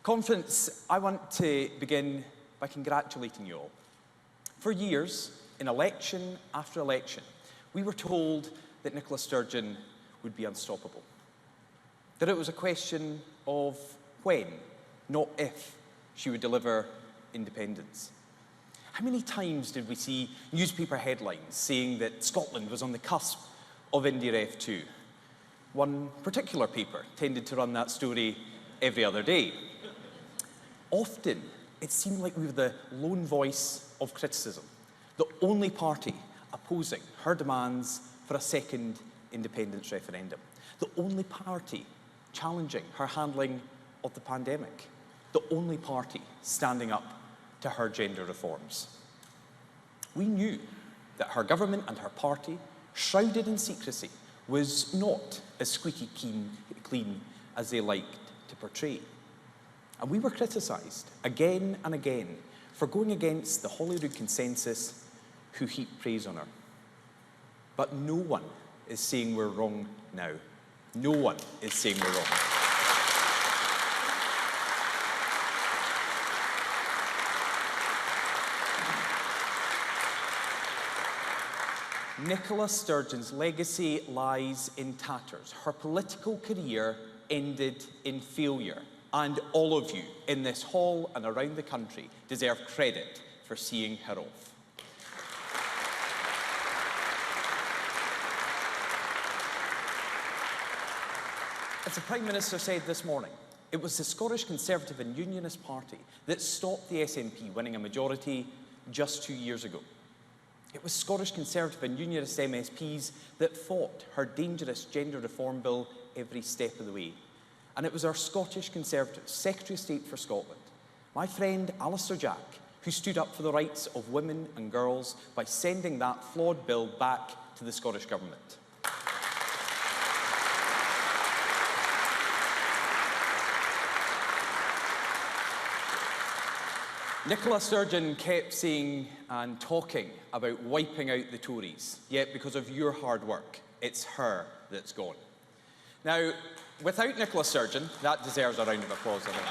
Conference, I want to begin by congratulating you all. For years, in election after election, we were told that Nicola Sturgeon would be unstoppable. That it was a question of when, not if, she would deliver independence. How many times did we see newspaper headlines saying that Scotland was on the cusp of India F2? One particular paper tended to run that story every other day. Often, it seemed like we were the lone voice of criticism, the only party opposing her demands for a second independence referendum, the only party challenging her handling of the pandemic, the only party standing up to her gender reforms. We knew that her government and her party, shrouded in secrecy, was not as squeaky clean as they liked to portray. And we were criticised again and again for going against the Holyrood consensus who heaped praise on her. But no one is saying we're wrong now. No one is saying we're wrong. Nicola Sturgeon's legacy lies in tatters. Her political career ended in failure. And all of you in this hall and around the country deserve credit for seeing her off. As the Prime Minister said this morning, it was the Scottish Conservative and Unionist Party that stopped the SNP winning a majority just 2 years ago. It was Scottish Conservative and Unionist MSPs that fought her dangerous gender reform bill every step of the way. And it was our Scottish Conservative Secretary of State for Scotland, my friend Alistair Jack, who stood up for the rights of women and girls by sending that flawed bill back to the Scottish Government. Nicola Sturgeon kept saying and talking about wiping out the Tories, yet because of your hard work, it's her that's gone. Now, without Nicola Sturgeon, that deserves a round of applause, I think.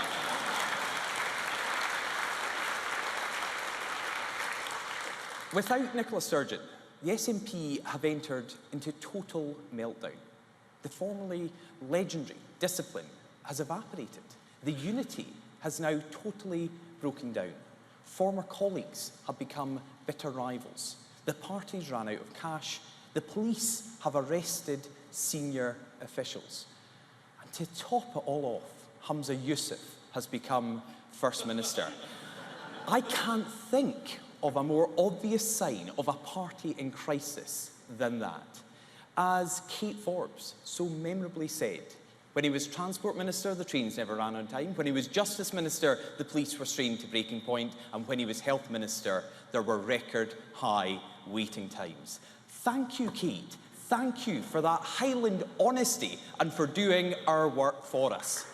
Without Nicola Sturgeon, the SNP have entered into total meltdown. The formerly legendary discipline has evaporated. The unity has now totally broken down. Former colleagues have become bitter rivals. The parties ran out of cash. The police have arrested senior officials. And to top it all off, Humza Yousaf has become First Minister. I can't think of a more obvious sign of a party in crisis than that. As Kate Forbes so memorably said, when he was Transport Minister, the trains never ran on time. When he was Justice Minister, the police were strained to breaking point. And when he was Health Minister, there were record high waiting times. Thank you, Kate. Thank you for that Highland honesty and for doing our work for us.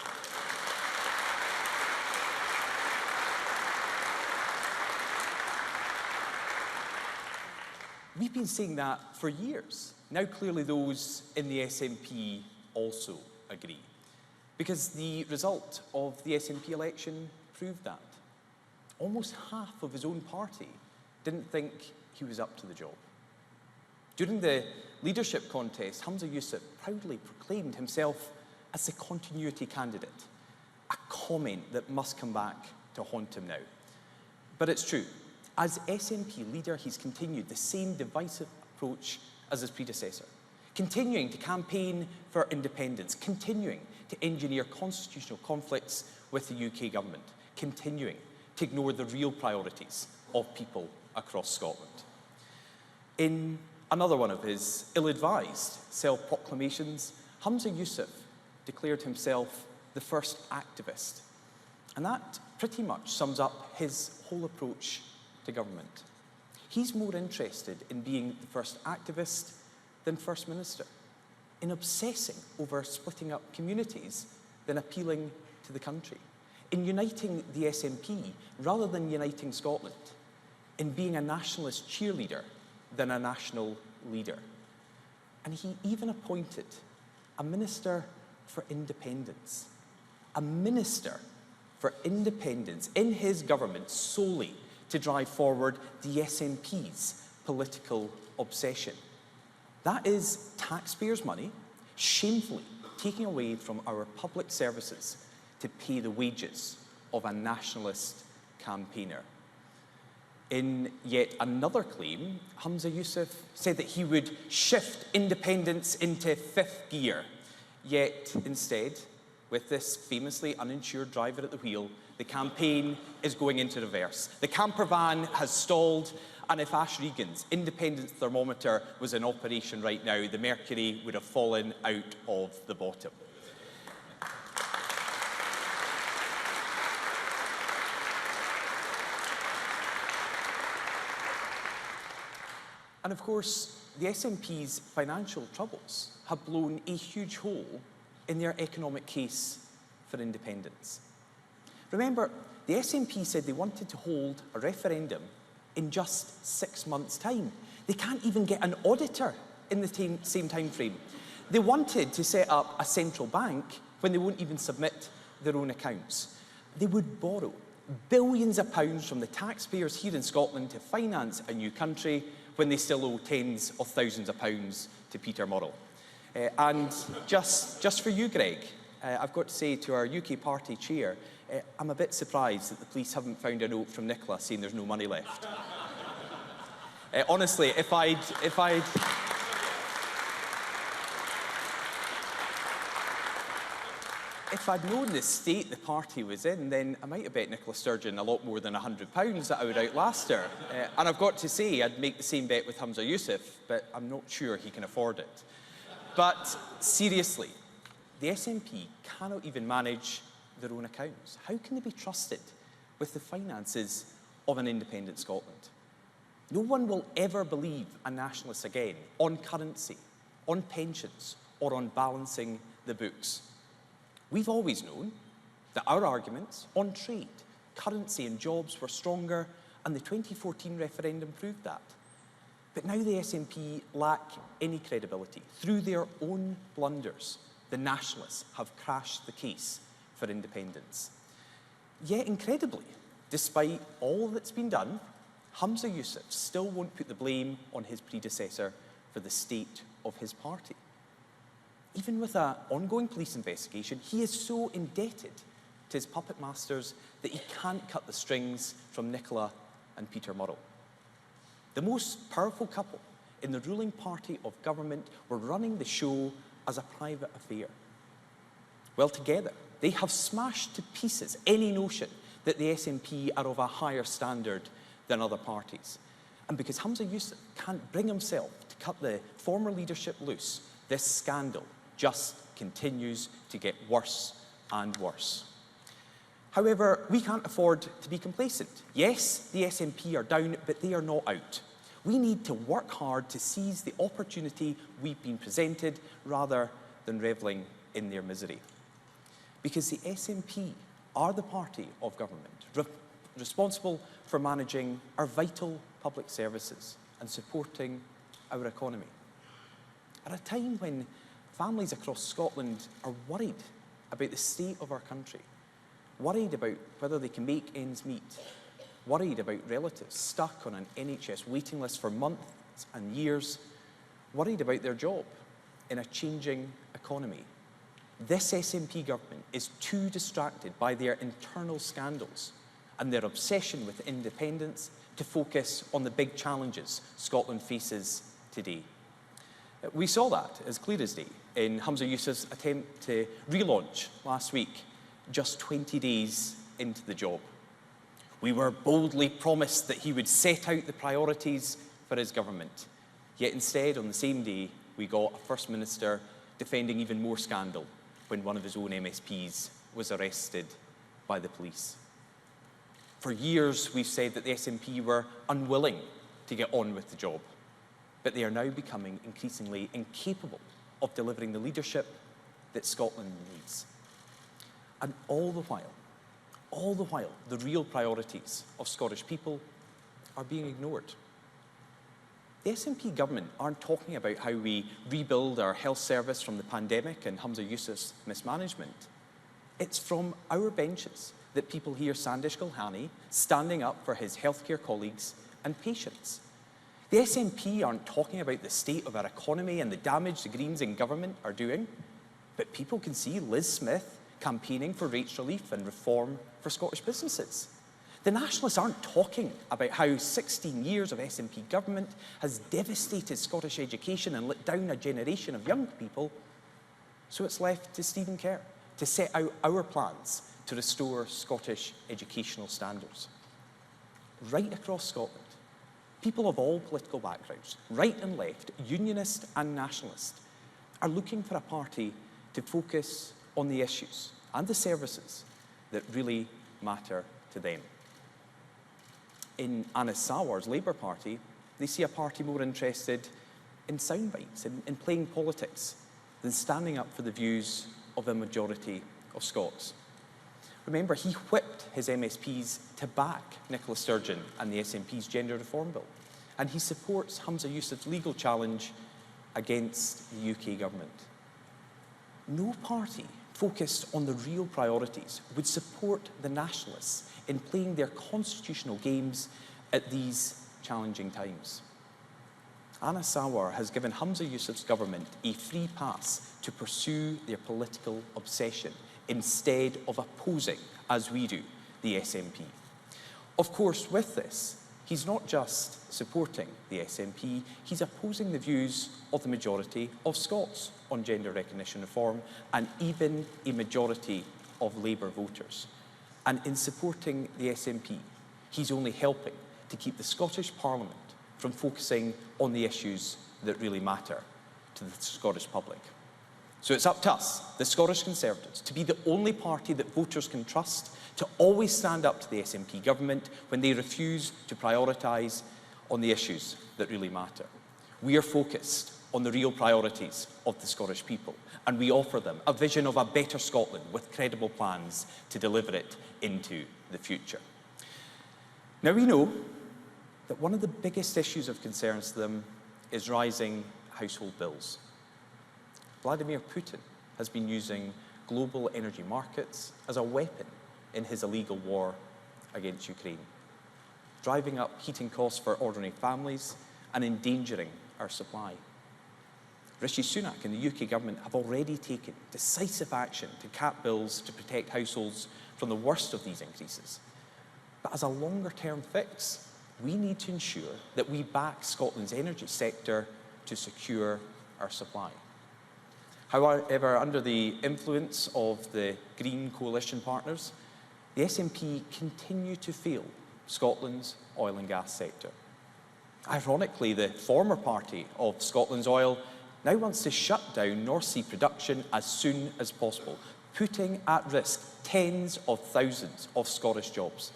We've been saying that for years. Now clearly those in the SNP also agree. Because the result of the SNP election proved that. Almost half of his own party didn't think he was up to the job. During the leadership contest, Humza Yousaf proudly proclaimed himself as the continuity candidate, a comment that must come back to haunt him now. But it's true. As SNP leader, he's continued the same divisive approach as his predecessor, continuing to campaign for independence, continuing to engineer constitutional conflicts with the UK government, continuing to ignore the real priorities of people across Scotland. In another one of his ill-advised self-proclamations, Humza Yousaf declared himself the first activist. And that pretty much sums up his whole approach to government. He's more interested in being the first activist than First Minister, in obsessing over splitting up communities than appealing to the country, in uniting the SNP rather than uniting Scotland, in being a nationalist cheerleader than a national leader. And he even appointed a Minister for Independence, a Minister for independence in his government solely to drive forward the SNP's political obsession. That is taxpayers' money shamefully taken away from our public services to pay the wages of a nationalist campaigner. In yet another claim, Humza Yousaf said that he would shift independence into fifth gear. Yet instead, with this famously uninsured driver at the wheel, the campaign is going into reverse. The camper van has stalled, and if Ash Regan's independence thermometer was in operation right now, the mercury would have fallen out of the bottom. And of course, the SNP's financial troubles have blown a huge hole in their economic case for independence. Remember, the SNP said they wanted to hold a referendum in just 6 months' time. They can't even get an auditor in the same time frame. They wanted to set up a central bank when they won't even submit their own accounts. They would borrow billions of pounds from the taxpayers here in Scotland to finance a new country when they still owe tens of thousands of pounds to Peter Murrell. And just for you, Greg, I've got to say to our UK party chair, I'm a bit surprised that the police haven't found a note from Nicola saying there's no money left. Honestly, if I'd known the state the party was in, then I might have bet Nicola Sturgeon a lot more than £100 that I would outlast her. And I've got to say, I'd make the same bet with Humza Yousaf, but I'm not sure he can afford it. But seriously, the SNP cannot even manage their own accounts. How can they be trusted with the finances of an independent Scotland? No one will ever believe a nationalist again on currency, on pensions, or on balancing the books. We've always known that our arguments on trade, currency and jobs were stronger, and the 2014 referendum proved that. But now the SNP lack any credibility. Through their own blunders, the nationalists have crashed the case for independence. Yet incredibly, despite all that's been done, Humza Yousaf still won't put the blame on his predecessor for the state of his party. Even with an ongoing police investigation, he is so indebted to his puppet masters that he can't cut the strings from Nicola and Peter Murrell. The most powerful couple in the ruling party of government were running the show as a private affair. Well, together, they have smashed to pieces any notion that the SNP are of a higher standard than other parties. And because Humza Yousaf can't bring himself to cut the former leadership loose, this scandal just continues to get worse and worse. However, we can't afford to be complacent. Yes, the SNP are down, but they are not out. We need to work hard to seize the opportunity we've been presented rather than revelling in their misery. Because the SNP are the party of government, responsible for managing our vital public services and supporting our economy. At a time when families across Scotland are worried about the state of our country, worried about whether they can make ends meet, worried about relatives stuck on an NHS waiting list for months and years, worried about their job in a changing economy. This SNP government is too distracted by their internal scandals and their obsession with independence to focus on the big challenges Scotland faces today. We saw that as clear as day in Humza Yousaf's attempt to relaunch last week, just 20 days into the job. We were boldly promised that he would set out the priorities for his government. Yet instead, on the same day, we got a First Minister defending even more scandal when one of his own MSPs was arrested by the police. For years, we've said that the SNP were unwilling to get on with the job, but they are now becoming increasingly incapable of delivering the leadership that Scotland needs. And all the while, the real priorities of Scottish people are being ignored. The SNP government aren't talking about how we rebuild our health service from the pandemic and Humza Yousaf's mismanagement. It's from our benches that people hear Sandesh Gulhani standing up for his healthcare colleagues and patients. The SNP aren't talking about the state of our economy and the damage the Greens in government are doing, but people can see Liz Smith campaigning for rates relief and reform for Scottish businesses. The Nationalists aren't talking about how 16 years of SNP government has devastated Scottish education and let down a generation of young people. So it's left to Stephen Kerr to set out our plans to restore Scottish educational standards. Right across Scotland, people of all political backgrounds, right and left, unionist and nationalist, are looking for a party to focus on the issues and the services that really matter to them. In Anna Sawar's Labour Party, they see a party more interested in soundbites, in playing politics, than standing up for the views of a majority of Scots. Remember, he whipped his MSPs to back Nicola Sturgeon and the SNP's Gender Reform Bill, and he supports Humza Yousaf's legal challenge against the UK government. No party focused on the real priorities would support the Nationalists in playing their constitutional games at these challenging times. Anna Sawar has given Humza Yousaf's government a free pass to pursue their political obsession instead of opposing, as we do, the SNP. Of course, with this, he's not just supporting the SNP, he's opposing the views of the majority of Scots on gender recognition reform and even a majority of Labour voters. And in supporting the SNP, he's only helping to keep the Scottish Parliament from focusing on the issues that really matter to the Scottish public. So it's up to us, the Scottish Conservatives, to be the only party that voters can trust, to always stand up to the SNP government when they refuse to prioritise on the issues that really matter. We are focused on the real priorities of the Scottish people, and we offer them a vision of a better Scotland with credible plans to deliver it into the future. Now, we know that one of the biggest issues of concern to them is rising household bills. Vladimir Putin has been using global energy markets as a weapon in his illegal war against Ukraine, driving up heating costs for ordinary families and endangering our supply. Rishi Sunak and the UK government have already taken decisive action to cap bills to protect households from the worst of these increases. But as a longer-term fix, we need to ensure that we back Scotland's energy sector to secure our supply. However, under the influence of the Green coalition partners, the SNP continue to fail Scotland's oil and gas sector. Ironically, the former party of Scotland's Oil now wants to shut down North Sea production as soon as possible, putting at risk tens of thousands of Scottish jobs.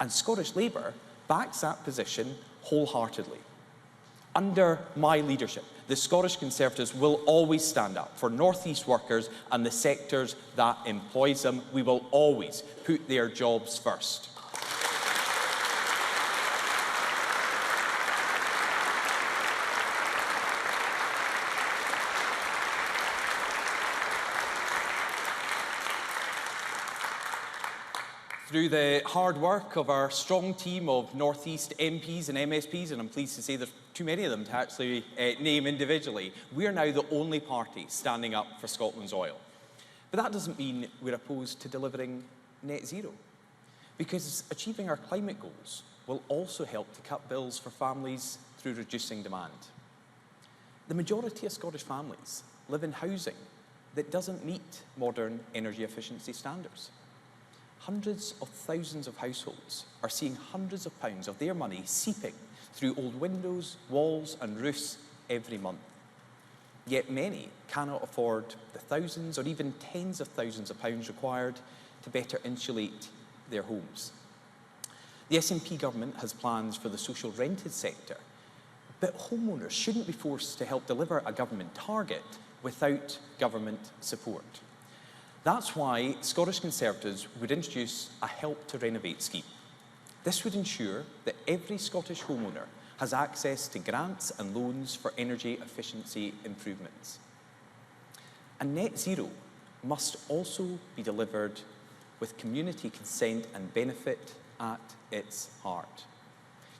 And Scottish Labour backs that position wholeheartedly. Under my leadership, the Scottish Conservatives will always stand up for North East workers and the sectors that employs them. We will always put their jobs first. Through the hard work of our strong team of North East MPs and MSPs, and I'm pleased to say there's too many of them to actually name individually, we are now the only party standing up for Scotland's oil. But that doesn't mean we're opposed to delivering net zero, because achieving our climate goals will also help to cut bills for families through reducing demand. The majority of Scottish families live in housing that doesn't meet modern energy efficiency standards. Hundreds of thousands of households are seeing hundreds of pounds of their money seeping through old windows, walls and roofs every month. Yet many cannot afford the thousands or even tens of thousands of pounds required to better insulate their homes. The SNP government has plans for the social rented sector, but homeowners shouldn't be forced to help deliver a government target without government support. That's why Scottish Conservatives would introduce a Help to Renovate scheme. This would ensure that every Scottish homeowner has access to grants and loans for energy efficiency improvements. And net zero must also be delivered with community consent and benefit at its heart.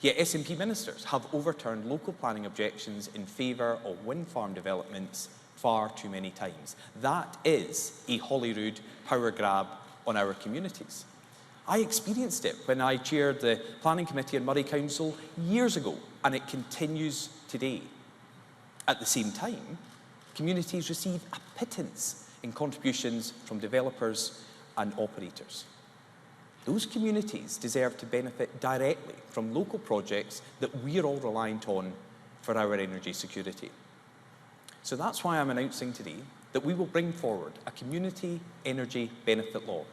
Yet SNP ministers have overturned local planning objections in favour of wind farm developments far too many times. That is a Holyrood power grab on our communities. I experienced it when I chaired the Planning Committee in Murray Council years ago, and it continues today. At the same time, communities receive a pittance in contributions from developers and operators. Those communities deserve to benefit directly from local projects that we're all reliant on for our energy security. So that's why I'm announcing today that we will bring forward a community energy benefit law.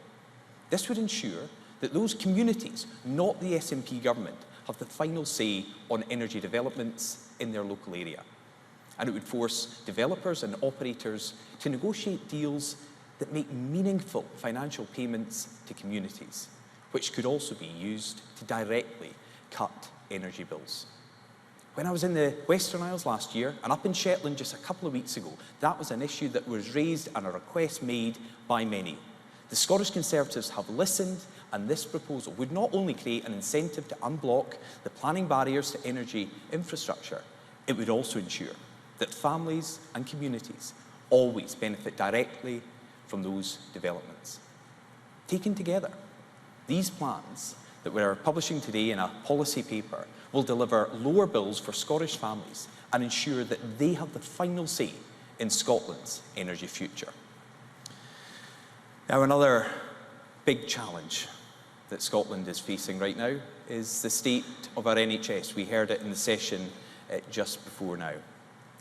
This would ensure that those communities, not the SNP government, have the final say on energy developments in their local area. And it would force developers and operators to negotiate deals that make meaningful financial payments to communities, which could also be used to directly cut energy bills. When I was in the Western Isles last year and up in Shetland just a couple of weeks ago, that was an issue that was raised and a request made by many. The Scottish Conservatives have listened, and this proposal would not only create an incentive to unblock the planning barriers to energy infrastructure, it would also ensure that families and communities always benefit directly from those developments. Taken together, these plans that we're publishing today in a policy paper will deliver lower bills for Scottish families and ensure that they have the final say in Scotland's energy future. Now, another big challenge that Scotland is facing right now is the state of our NHS. We heard it in the session just before now.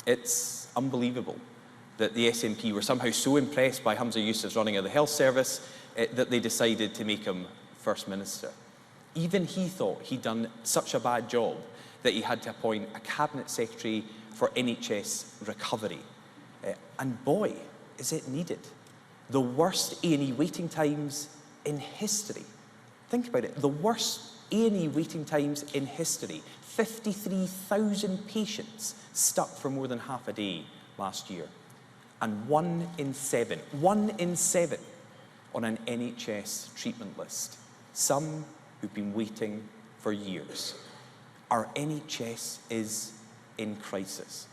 It's unbelievable that the SNP were somehow so impressed by Humza Yousaf's running of the health service that they decided to make him First Minister. Even he thought he'd done such a bad job that he had to appoint a Cabinet Secretary for NHS recovery. And boy, is it needed. The worst A&E waiting times in history. Think about it, the worst A&E waiting times in history. 53,000 patients stuck for more than half a day last year. And 1 in 7 on an NHS treatment list. Some who've been waiting for years. Our NHS is in crisis.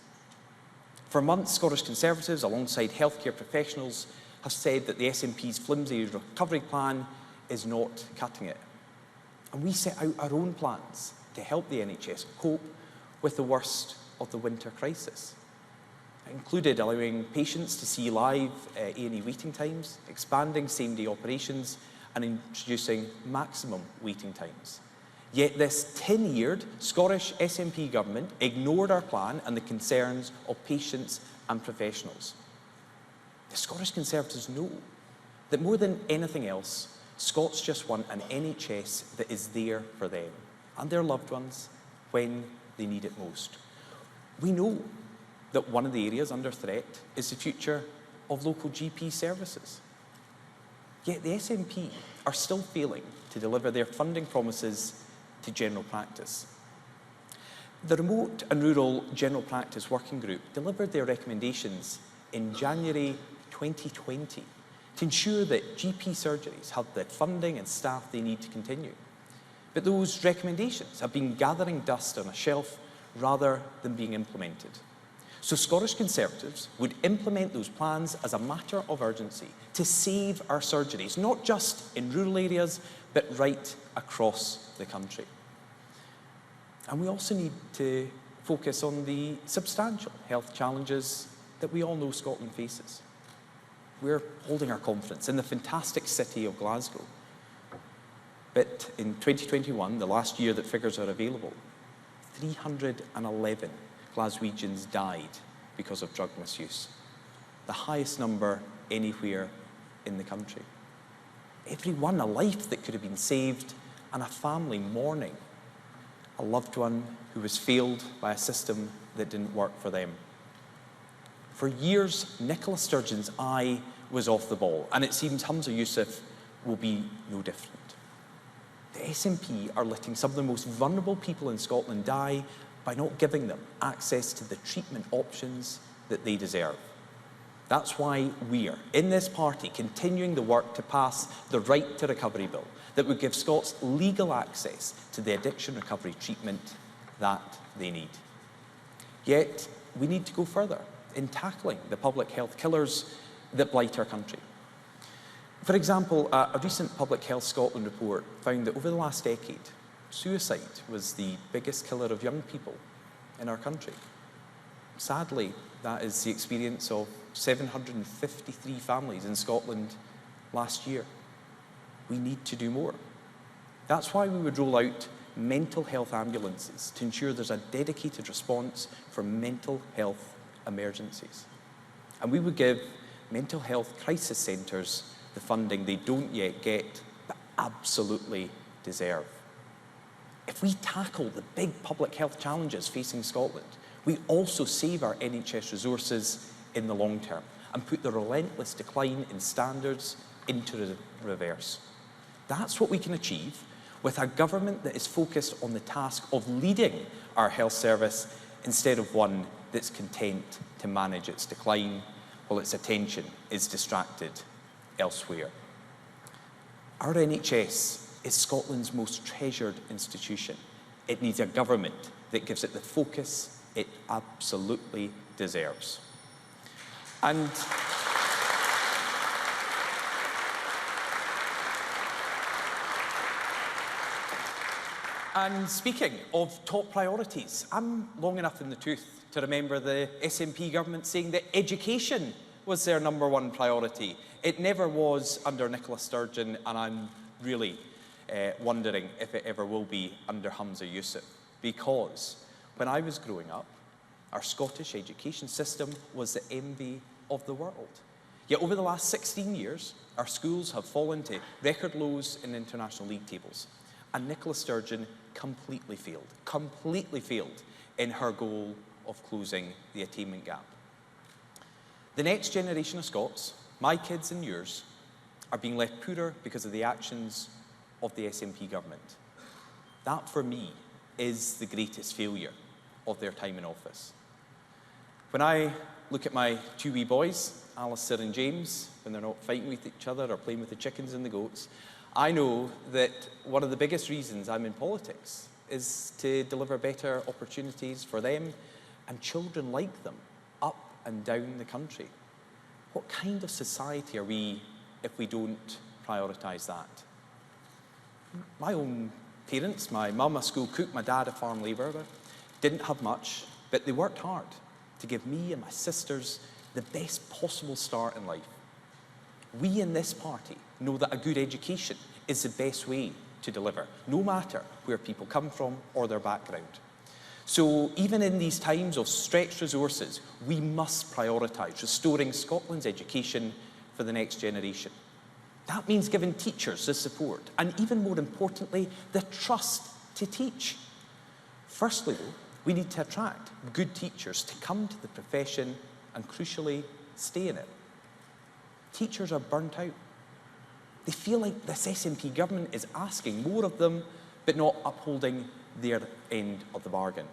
For months, Scottish Conservatives, alongside healthcare professionals, have said that the SNP's flimsy recovery plan is not cutting it. And we set out our own plans to help the NHS cope with the worst of the winter crisis. It included allowing patients to see live A&E waiting times, expanding same-day operations, and introducing maximum waiting times. Yet this tin-eared Scottish SNP government ignored our plan and the concerns of patients and professionals. The Scottish Conservatives know that more than anything else, Scots just want an NHS that is there for them and their loved ones when they need it most. We know that one of the areas under threat is the future of local GP services. Yet the SNP are still failing to deliver their funding promises to general practice. The Remote and Rural General Practice Working Group delivered their recommendations in January 2020 to ensure that GP surgeries have the funding and staff they need to continue. But those recommendations have been gathering dust on a shelf rather than being implemented. So Scottish Conservatives would implement those plans as a matter of urgency to save our surgeries, not just in rural areas, but right across the country. And we also need to focus on the substantial health challenges that we all know Scotland faces. We're holding our conference in the fantastic city of Glasgow. But in 2021, the last year that figures are available, 311 Glaswegians died because of drug misuse, the highest number anywhere in the country. Every one, a life that could have been saved, and a family mourning a loved one who was failed by a system that didn't work for them. For years, Nicola Sturgeon's eye was off the ball, and it seems Humza Yousaf will be no different. The SNP are letting some of the most vulnerable people in Scotland die by not giving them access to the treatment options that they deserve. That's why we're, in this party, continuing the work to pass the Right to Recovery Bill that would give Scots legal access to the addiction recovery treatment that they need. Yet, we need to go further in tackling the public health killers that blight our country. For example, a recent Public Health Scotland report found that over the last decade, suicide was the biggest killer of young people in our country. Sadly, that is the experience of 753 families in Scotland last year. We need to do more. That's why we would roll out mental health ambulances to ensure there's a dedicated response for mental health emergencies. And we would give mental health crisis centres the funding they don't yet get, but absolutely deserve. If we tackle the big public health challenges facing Scotland, we also save our NHS resources in the long term and put the relentless decline in standards into the reverse. That's what we can achieve with a government that is focused on the task of leading our health service instead of one that's content to manage its decline while its attention is distracted elsewhere. Our NHS is Scotland's most treasured institution. It needs a government that gives it the focus it absolutely deserves. And speaking of top priorities, I'm long enough in the tooth to remember the SNP government saying that education was their #1 priority. It never was under Nicola Sturgeon, and I'm really wondering if it ever will be under Humza Yousaf. Because when I was growing up, our Scottish education system was the envy of the world. Yet over the last 16 years, our schools have fallen to record lows in international league tables. And Nicola Sturgeon completely failed in her goal of closing the attainment gap. The next generation of Scots, my kids and yours, are being left poorer because of the actions of the SNP government. That, for me, is the greatest failure of their time in office. When I look at my 2 wee boys, Alistair and James, when they're not fighting with each other or playing with the chickens and the goats, I know that one of the biggest reasons I'm in politics is to deliver better opportunities for them and children like them up and down the country. What kind of society are we if we don't prioritise that? My own parents, my mum a school cook, my dad a farm labourer, didn't have much, but they worked hard to give me and my sisters the best possible start in life. We in this party know that a good education is the best way to deliver, no matter where people come from or their background. So even in these times of stretched resources, we must prioritise restoring Scotland's education for the next generation. That means giving teachers the support and, even more importantly, the trust to teach. Firstly, though, we need to attract good teachers to come to the profession and, crucially, stay in it. Teachers are burnt out. They feel like this SNP government is asking more of them, but not upholding their end of the bargain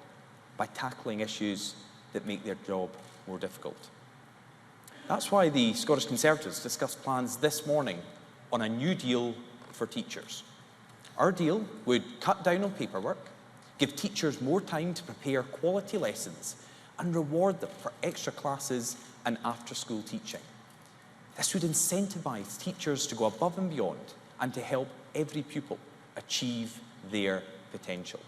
by tackling issues that make their job more difficult. That's why the Scottish Conservatives discussed plans this morning on a new deal for teachers. Our deal would cut down on paperwork, give teachers more time to prepare quality lessons, and reward them for extra classes and after-school teaching. This would incentivise teachers to go above and beyond and to help every pupil achieve their potential.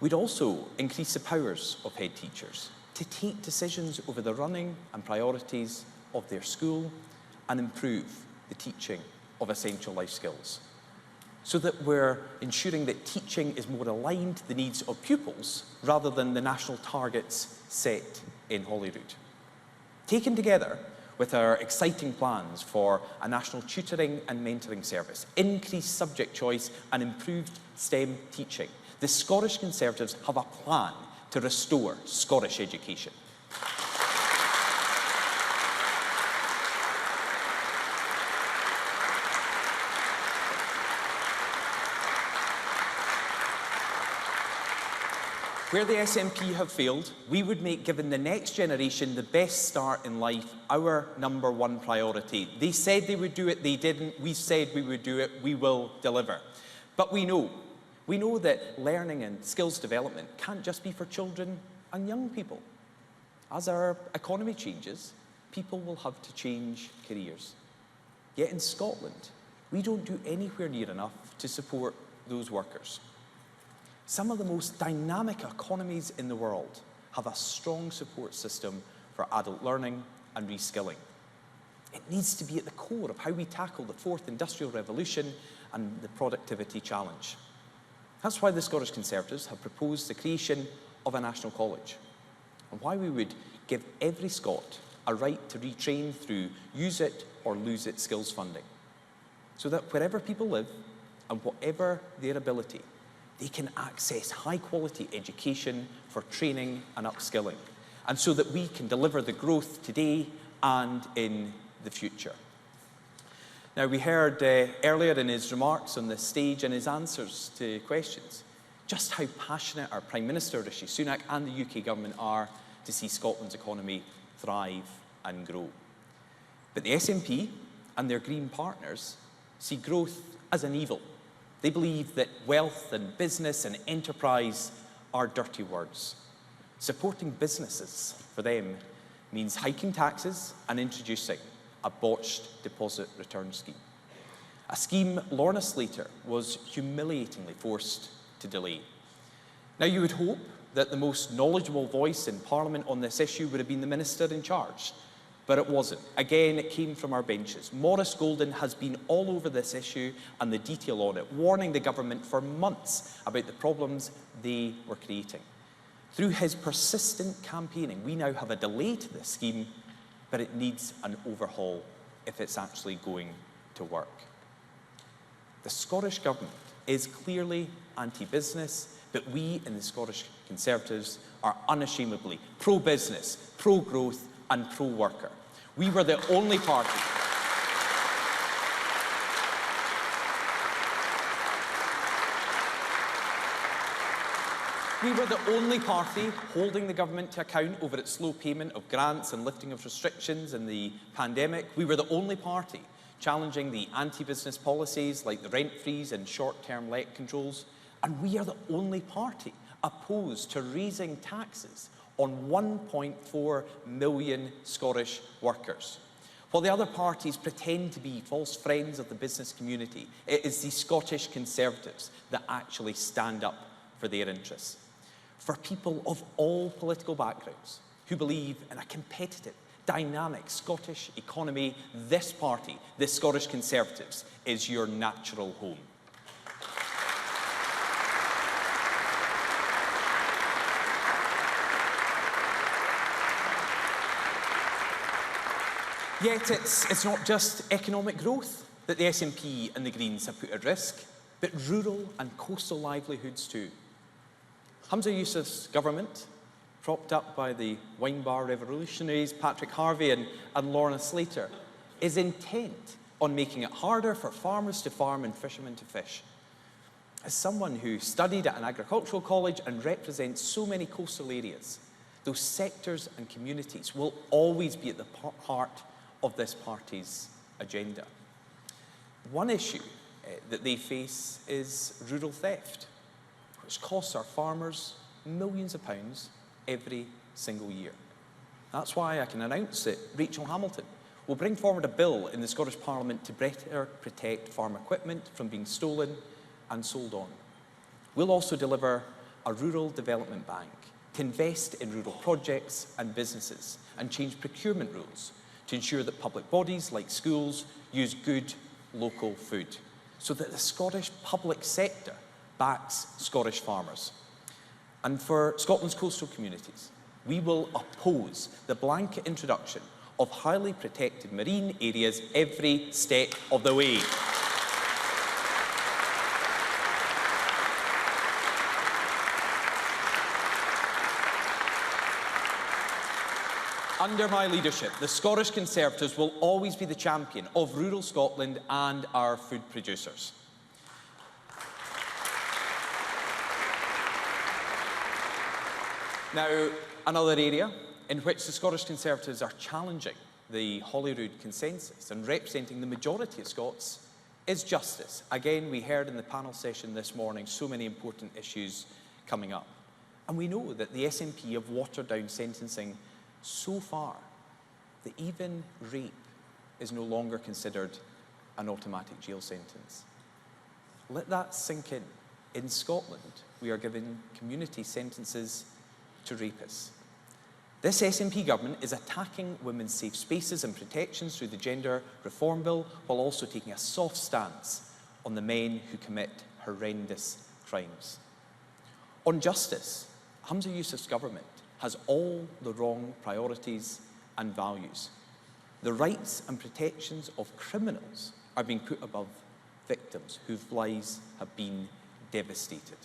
We'd also increase the powers of head teachers to take decisions over the running and priorities of their school and improve the teaching of essential life skills, so that we're ensuring that teaching is more aligned to the needs of pupils rather than the national targets set in Holyrood. Taken together with our exciting plans for a national tutoring and mentoring service, increased subject choice and improved STEM teaching, the Scottish Conservatives have a plan to restore Scottish education. Where the SNP have failed, we would make giving the next generation the best start in life our #1 priority. They said they would do it, they didn't. We said we would do it, we will deliver. But we know that learning and skills development can't just be for children and young people. As our economy changes, people will have to change careers. Yet in Scotland, we don't do anywhere near enough to support those workers. Some of the most dynamic economies in the world have a strong support system for adult learning and reskilling. It needs to be at the core of how we tackle the fourth industrial revolution and the productivity challenge. That's why the Scottish Conservatives have proposed the creation of a national college, and why we would give every Scot a right to retrain through use it or lose it skills funding, so that wherever people live and whatever their ability, they can access high-quality education for training and upskilling, and so that we can deliver the growth today and in the future. Now, we heard earlier in his remarks on the stage and his answers to questions just how passionate our Prime Minister, Rishi Sunak, and the UK government are to see Scotland's economy thrive and grow. But the SNP and their Green partners see growth as an evil. They believe that wealth and business and enterprise are dirty words. Supporting businesses for them means hiking taxes and introducing a botched deposit return scheme. A scheme Lorna Slater was humiliatingly forced to delay. Now, you would hope that the most knowledgeable voice in Parliament on this issue would have been the Minister in charge, but it wasn't. Again, it came from our benches. Maurice Golden has been all over this issue and the detail on it, warning the government for months about the problems they were creating. Through his persistent campaigning, we now have a delay to this scheme, but it needs an overhaul if it's actually going to work. The Scottish Government is clearly anti-business, but we in the Scottish Conservatives are unashamedly pro-business, pro-growth and pro-worker. We were the only party holding the government to account over its slow payment of grants and lifting of restrictions in the pandemic. We were the only party challenging the anti-business policies like the rent freeze and short-term let controls. And we are the only party opposed to raising taxes on 1.4 million Scottish workers. While the other parties pretend to be false friends of the business community, it is the Scottish Conservatives that actually stand up for their interests. For people of all political backgrounds who believe in a competitive, dynamic Scottish economy, this party, the Scottish Conservatives, is your natural home. Yet it's not just economic growth that the SNP and the Greens have put at risk, but rural and coastal livelihoods too. Humza Yousaf's government, propped up by the wine bar revolutionaries Patrick Harvey and Lorna Slater, is intent on making it harder for farmers to farm and fishermen to fish. As someone who studied at an agricultural college and represents so many coastal areas, those sectors and communities will always be at the heart of this party's agenda. One issue that they face is rural theft, which costs our farmers millions of pounds every single year. That's why I can announce that Rachel Hamilton will bring forward a bill in the Scottish Parliament to better protect farm equipment from being stolen and sold on. We'll also deliver a rural development bank to invest in rural projects and businesses and change procurement rules to ensure that public bodies like schools use good local food, so that the Scottish public sector backs Scottish farmers. And for Scotland's coastal communities, we will oppose the blanket introduction of highly protected marine areas every step of the way. Under my leadership, the Scottish Conservatives will always be the champion of rural Scotland and our food producers. Now, another area in which the Scottish Conservatives are challenging the Holyrood consensus and representing the majority of Scots is justice. Again, we heard in the panel session this morning so many important issues coming up. And we know that the SNP have watered down sentencing so far that even rape is no longer considered an automatic jail sentence. Let that sink in. In Scotland, we are giving community sentences to rapists. This SNP government is attacking women's safe spaces and protections through the Gender Reform Bill, while also taking a soft stance on the men who commit horrendous crimes. On justice, Humza Yousaf's government has all the wrong priorities and values. The rights and protections of criminals are being put above victims whose lives have been devastated.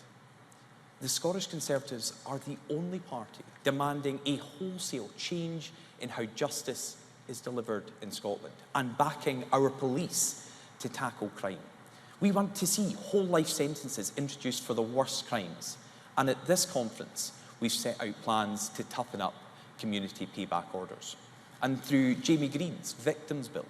The Scottish Conservatives are the only party demanding a wholesale change in how justice is delivered in Scotland and backing our police to tackle crime. We want to see whole life sentences introduced for the worst crimes. And at this conference, we've set out plans to toughen up community payback orders. And through Jamie Green's Victims Bill,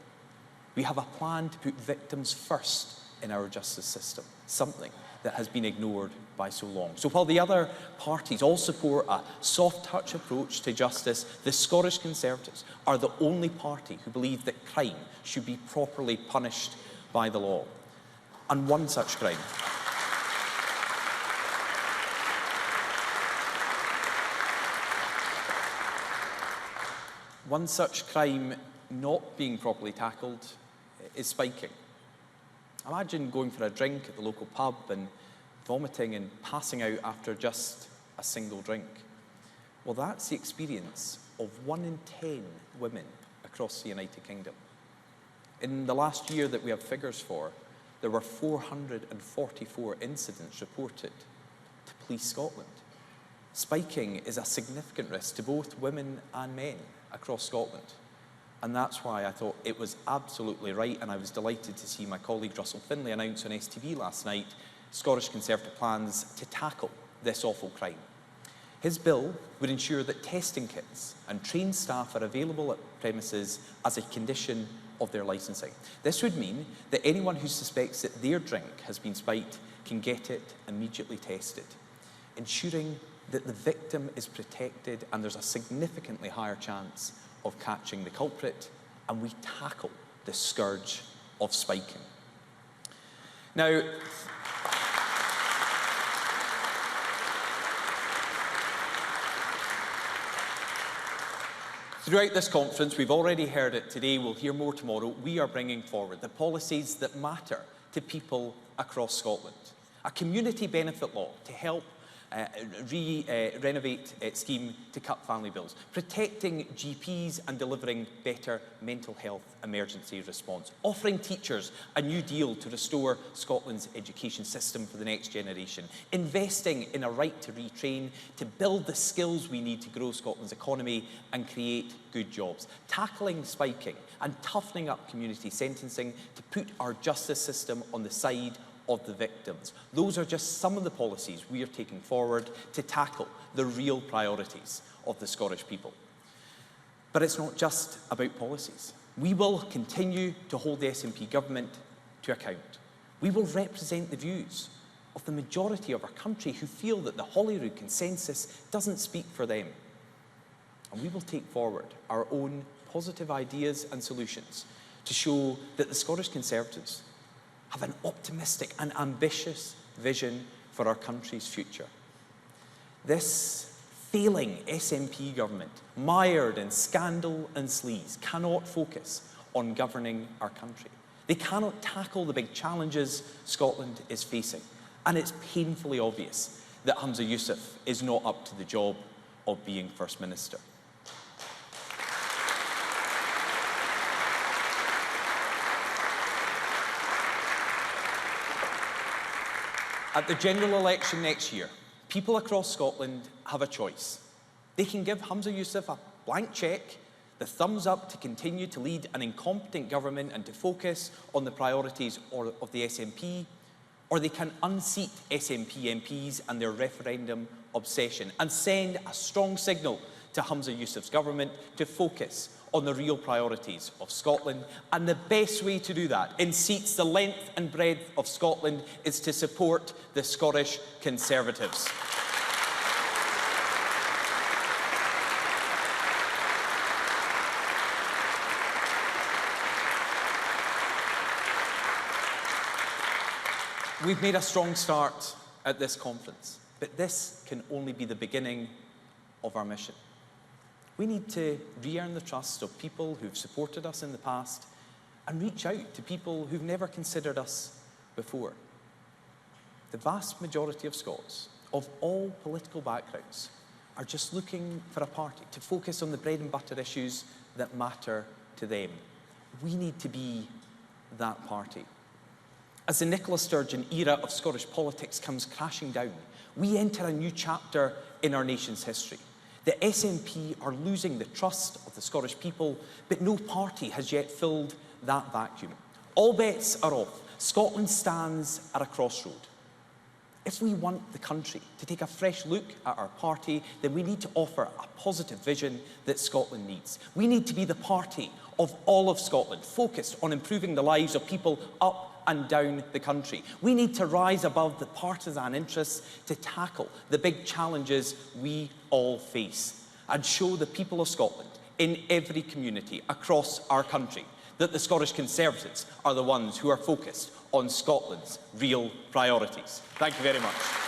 we have a plan to put victims first in our justice system, something that has been ignored by so long. So while the other parties all support a soft-touch approach to justice, the Scottish Conservatives are the only party who believe that crime should be properly punished by the law. And one such crime not being properly tackled is spiking. Imagine going for a drink at the local pub and vomiting and passing out after just a single drink. Well, that's the experience of 1 in 10 women across the United Kingdom. In the last year that we have figures for, there were 444 incidents reported to Police Scotland. Spiking is a significant risk to both women and men across Scotland. And that's why I thought it was absolutely right, and I was delighted to see my colleague Russell Finlay announce on STV last night Scottish Conservative plans to tackle this awful crime. His bill would ensure that testing kits and trained staff are available at premises as a condition of their licensing. This would mean that anyone who suspects that their drink has been spiked can get it immediately tested, ensuring that the victim is protected and there's a significantly higher chance of catching the culprit, and we tackle the scourge of spiking. Now, throughout this conference, we've already heard it today, we'll hear more tomorrow, we are bringing forward the policies that matter to people across Scotland. A community benefit law to help renovate scheme to cut family bills, protecting GPs and delivering better mental health emergency response, offering teachers a new deal to restore Scotland's education system for the next generation, investing in a right to retrain, to build the skills we need to grow Scotland's economy and create good jobs, tackling spiking and toughening up community sentencing to put our justice system on the side of the victims. Those are just some of the policies we are taking forward to tackle the real priorities of the Scottish people. But it's not just about policies. We will continue to hold the SNP government to account. We will represent the views of the majority of our country who feel that the Holyrood consensus doesn't speak for them. And we will take forward our own positive ideas and solutions to show that the Scottish Conservatives have an optimistic and ambitious vision for our country's future. This failing SNP government, mired in scandal and sleaze, cannot focus on governing our country. They cannot tackle the big challenges Scotland is facing. And it's painfully obvious that Humza Yousaf is not up to the job of being First Minister. At the general election next year, people across Scotland have a choice. They can give Humza Yousaf a blank cheque, the thumbs up to continue to lead an incompetent government and to focus on the priorities of the SNP, or they can unseat SNP MPs and their referendum obsession and send a strong signal to Humza Yousaf's government to focus on the real priorities of Scotland. And the best way to do that, in seats the length and breadth of Scotland, is to support the Scottish Conservatives. We've made a strong start at this conference, but this can only be the beginning of our mission. We need to re-earn the trust of people who've supported us in the past and reach out to people who've never considered us before. The vast majority of Scots, of all political backgrounds, are just looking for a party to focus on the bread and butter issues that matter to them. We need to be that party. As the Nicola Sturgeon era of Scottish politics comes crashing down, we enter a new chapter in our nation's history. The SNP are losing the trust of the Scottish people, but no party has yet filled that vacuum. All bets are off. Scotland stands at a crossroad. If we want the country to take a fresh look at our party, then we need to offer a positive vision that Scotland needs. We need to be the party of all of Scotland, focused on improving the lives of people up and down the country. We need to rise above the partisan interests to tackle the big challenges we all face and show the people of Scotland in every community across our country that the Scottish Conservatives are the ones who are focused on Scotland's real priorities. Thank you very much.